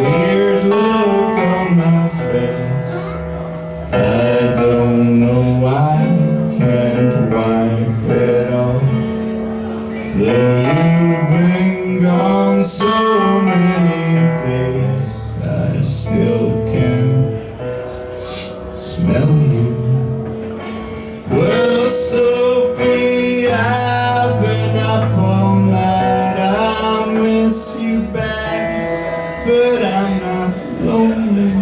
weird look on my face. I don't know why, can't wipe it off. Though you've been gone so many days, I still can smell you. Well, Sophie, I've been up all night. I miss you back, but I'm not lonely.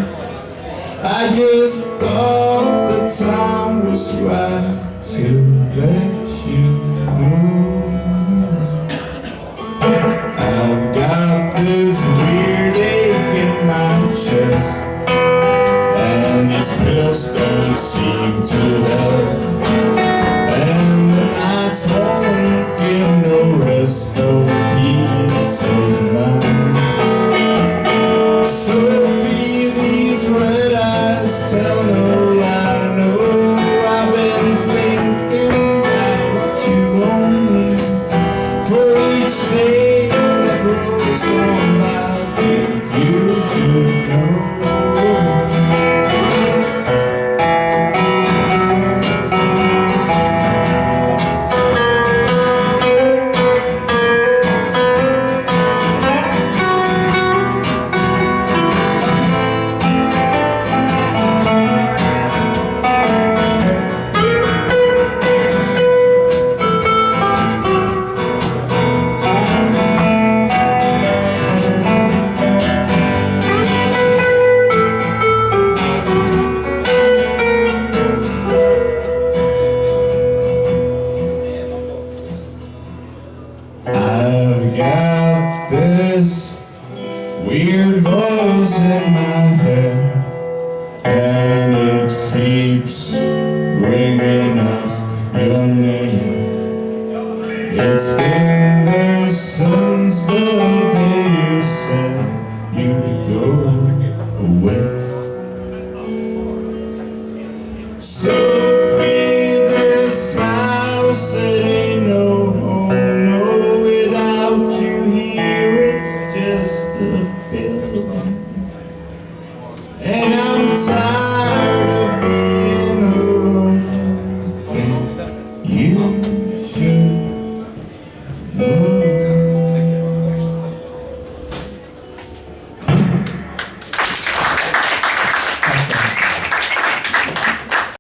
I just thought the time was right to let you know. I've got this weird ache in my chest, and these pills don't seem to help. And the nights won't give no rest, no peace of mind. Sophie, these red eyes tell no lie. No, I've been thinking about you only. For each day that rolls on by, I think you should know. I've got this weird voice in my head, and it keeps bringing up your name. It's been there since the day you said you'd go away. Sophie, this house, it ain't no home, no, without you here it's just a building. And I'm tired of being alone. Think you